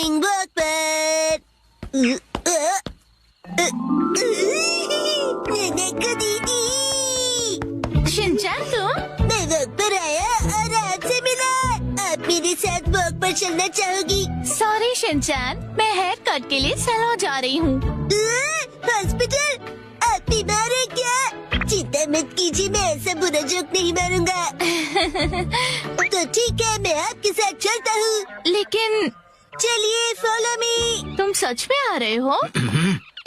Morning walk पर। नैनको दीदी, Shinchan तुम? मैं वॉक पर आया और आपसे मिला। आप मेरे साथ वॉक पर चलना चाहोगी? सॉरी शिनचैन, मैं हेयर कट के लिए सैलून जा रही हूँ। हॉस्पिटल? आप बीमार हैं क्या? चिंता मत कीजिए, मैं ऐसा बुरा जोक नहीं मारूंगा। तो ठीक है, मैं आपके साथ चलता हूँ। लेकिन चलिए, फॉलो मी। तुम सच में आ रहे हो?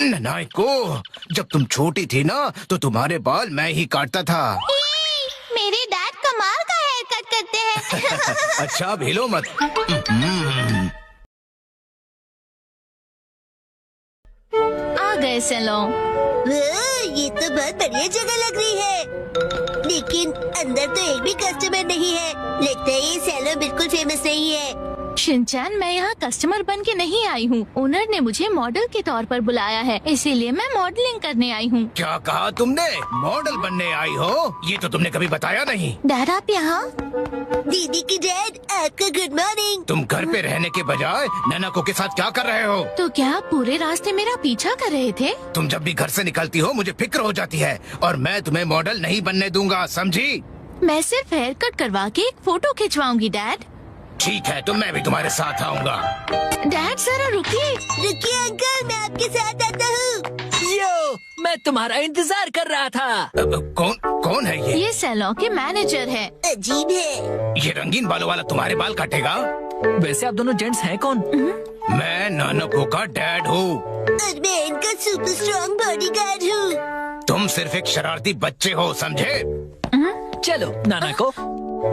नानाको, जब तुम छोटी थी ना तो तुम्हारे बाल मैं ही काटता था। मेरे डैड कमाल का हेयर कट करते हैं। अच्छा, अब हिलो मत। आ गए सैलून। ये तो बहुत बढ़िया जगह लग रही है, लेकिन अंदर तो एक भी कस्टमर नहीं है। लगता है ये सैलून बिल्कुल फेमस नहीं है। शिनचैन, मैं यहाँ कस्टमर बन के नहीं आई हूँ। ओनर ने मुझे मॉडल के तौर पर बुलाया है, इसीलिए मैं मॉडलिंग करने आई हूँ। क्या कहा तुमने? मॉडल बनने आई हो? ये तो तुमने कभी बताया नहीं। डैड आप यहाँ? दीदी की डैड, आपका गुड मॉर्निंग। तुम घर पे रहने के बजाय नानाको के साथ क्या कर रहे हो? तो क्या आप पूरे रास्ते मेरा पीछा कर रहे थे? तुम जब भी घर से निकलती हो मुझे फिक्र हो जाती है, और मैं तुम्हें मॉडल नहीं बनने दूंगा, समझी? मैं सिर्फ हेयर कट करवा के एक फोटो खिंचवाऊंगी डैड। ठीक है, तो मैं भी तुम्हारे साथ आऊंगा। डैड जरा रुकिए। रुकिए अंकल, मैं आपके साथ आता हूँ। यो, मैं तुम्हारा इंतजार कर रहा था। कौन कौन है ये? ये सैलून के मैनेजर है। अजीब है। ये रंगीन बालों वाला तुम्हारे बाल काटेगा? वैसे आप दोनों जेंट्स हैं कौन? मैं नानाको का डैड हूँ। और मैं इनका सुपर स्ट्रॉन्ग बॉडीगार्ड हूँ। तुम सिर्फ एक शरारती बच्चे हो, समझे? चलो नाना को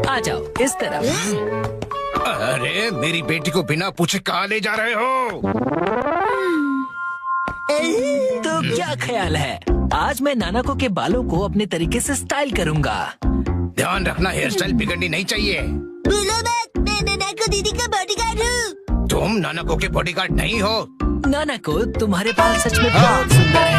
आ जाओ इस तरफ। अरे, मेरी बेटी को बिना पूछे कहाँ ले जा रहे हो? तो क्या ख्याल है, आज मैं नानाको के बालों को अपने तरीके से स्टाइल करूंगा। ध्यान रखना, हेयर स्टाइल बिगड़नी नहीं चाहिए। बोलो मत, मैं नानाको दीदी का बॉडीगार्ड हूँ। तुम नानाको के बॉडीगार्ड नहीं हो। नानाको, तुम्हारे बाल सच में बहुत सुंदर हैं।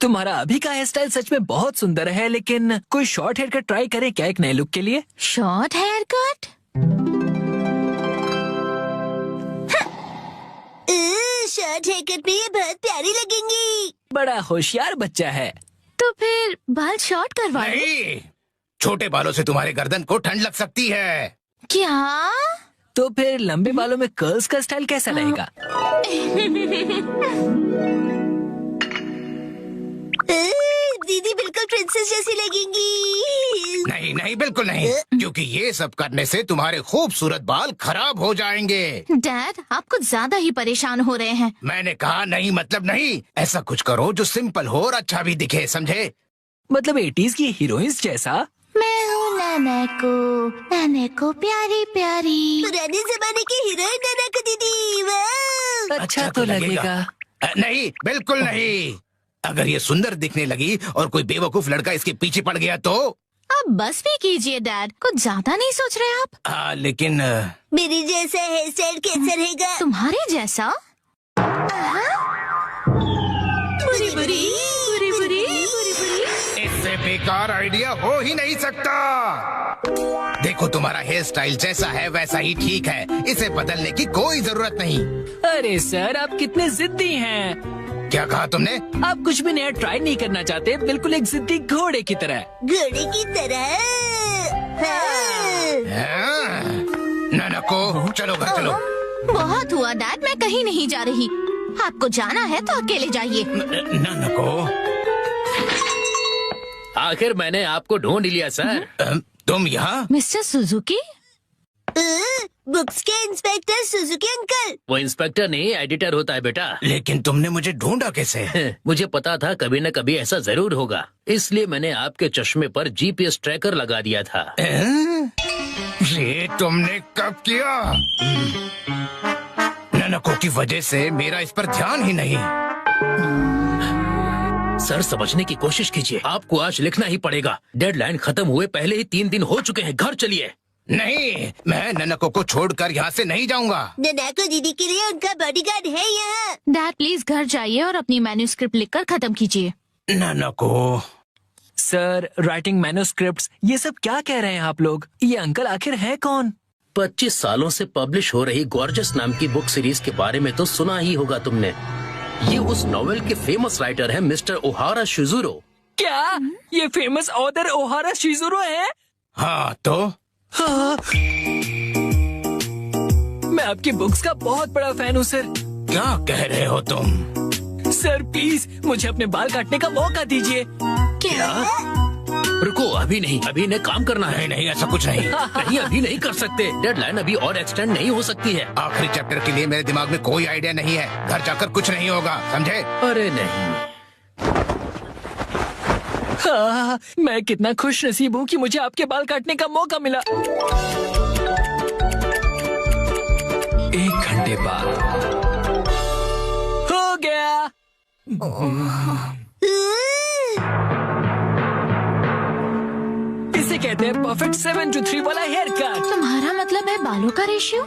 तुम्हारा अभी का हेयर स्टाइल सच में बहुत सुंदर है, लेकिन कोई शॉर्ट हेयर कट ट्राई करें क्या एक नए लुक के लिए? Short haircut? Short haircut में ये बहुत प्यारी लगेंगी। बड़ा होशियार बच्चा है। तो फिर बाल शॉर्ट करवा लो। नहीं, छोटे बालों से तुम्हारे गर्दन को ठंड लग सकती है। क्या? तो फिर लंबे बालों में कर्ल्स का स्टाइल कैसा रहेगा? दीदी बिल्कुल प्रिंसेस जैसी लगेंगी। नहीं नहीं, बिल्कुल नहीं, क्योंकि ये सब करने से तुम्हारे खूबसूरत बाल खराब हो जाएंगे। डैड, आप कुछ ज्यादा ही परेशान हो रहे हैं। मैंने कहा नहीं मतलब नहीं। ऐसा कुछ करो जो सिंपल हो और अच्छा भी दिखे, समझे? मतलब 80s की हीरोइंस जैसा? मैं हूँ नानाको प्यारी प्यारी। पुराने जमाने की हीरोइन नानाको दीदी। वाह! अच्छा तो लगेगा। नहीं, बिल्कुल नहीं। अगर ये सुंदर दिखने लगी और कोई बेवकूफ लड़का इसके पीछे पड़ गया तो? अब बस भी कीजिए डैड, कुछ ज्यादा नहीं सोच रहे आप? लेकिन मेरी जैसा हेयर स्टाइल कैसा रहेगा? तुम्हारे जैसा? बुरी बुरी बुरी बुरी बुरी बुरी। इससे बेकार आइडिया हो ही नहीं सकता। देखो, तुम्हारा हेयर स्टाइल जैसा है वैसा ही ठीक है, इसे बदलने की कोई जरूरत नहीं। अरे सर, आप कितने जिद्दी हैं। क्या कहा तुमने? आप कुछ भी नया ट्राई नहीं करना चाहते, बिल्कुल एक जिद्दी घोड़े की तरह। घोड़े की तरह। नानाको, चलो घर चलो। बहुत हुआ डैड, मैं कहीं नहीं जा रही। आपको जाना है तो अकेले जाइए। नानाको, आखिर मैंने आपको ढूंढ लिया सर। तुम यहाँ? Mister Suzuki? बुक्स के इंस्पेक्टर सुजुकी अंकल। वो इंस्पेक्टर नहीं, एडिटर होता है बेटा। लेकिन तुमने मुझे ढूंढा कैसे? मुझे पता था कभी न कभी ऐसा जरूर होगा, इसलिए मैंने आपके चश्मे पर जीपीएस ट्रैकर लगा दिया था। ये तुमने कब किया? नानाको की वजह से मेरा इस पर ध्यान ही नहीं। सर, समझने की कोशिश कीजिए, आपको आज लिखना ही पड़ेगा। डेडलाइन खत्म हुए पहले ही 3 दिन हो चुके हैं। घर चलिए। नहीं, मैं ननको को छोड़कर यहाँ से नहीं जाऊंगा। ननाको दीदी के लिए उनका बॉडीगार्ड है यहाँ। डैड प्लीज घर जाइए और अपनी मैन्यूस्क्रिप्ट लिखकर खत्म कीजिए। ननको, सर, राइटिंग मैन्युस्क्रिप्ट्स, ये सब क्या कह रहे हैं आप लोग? ये अंकल आखिर है कौन? 25 सालों से पब्लिश हो रही गॉर्जस नाम की बुक सीरीज के बारे में तो सुना ही होगा तुमने। ये उस नॉवेल के फेमस राइटर हैं मिस्टर ओहारा शिजुरो। क्या ये फेमस ऑथर ओहारा शिजुरो है? हाँ तो हाँ। मैं आपकी बुक्स का बहुत बड़ा फैन हूँ सर। क्या कह रहे हो तुम? सर प्लीज मुझे अपने बाल काटने का मौका दीजिए। क्या? रुको, अभी नहीं, अभी इन्हें काम करना है। नहीं, ऐसा कुछ नहीं। नहीं, अभी नहीं कर सकते। डेडलाइन अभी और एक्सटेंड नहीं हो सकती है। आखिरी चैप्टर के लिए मेरे दिमाग में कोई आइडिया नहीं है। घर जाकर कुछ नहीं होगा, समझे? अरे नहीं, हाँ, मैं कितना खुश नसीब हूँ कि मुझे आपके बाल काटने का मौका मिला। 1 घंटे बाद हो गया। इसे कहते हैं परफेक्ट 7 to 3 वाला हेयर कट। तुम्हारा मतलब है बालों का रेशियो?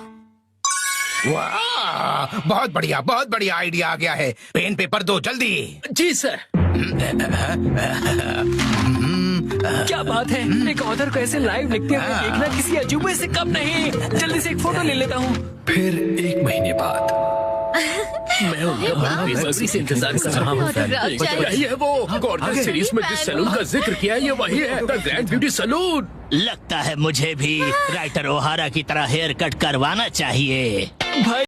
वाह, बहुत बढ़िया आइडिया आ गया है। पेन पेपर दो जल्दी। जी सर। क्या बात है, एक ऑथर को ऐसे लाइव लिखते हुए देखना किसी अजूबे से कम नहीं। जल्दी से एक फोटो ले लेता हूँ। फिर 1 महीने बाद मैं उनका बहुत बेसब्री से इंतजार कर रहा हूँ। ऑटोग्राफ चाहिए। यही है वो गॉर्जस सीरीज में जिस सैलून का जिक्र किया है, ये वही है, द ग्रैंड ब्यूटी सैलून। लगता है मुझे भी राइटर ओहारा की तरह हेयर कट करवाना चाहिए। भाई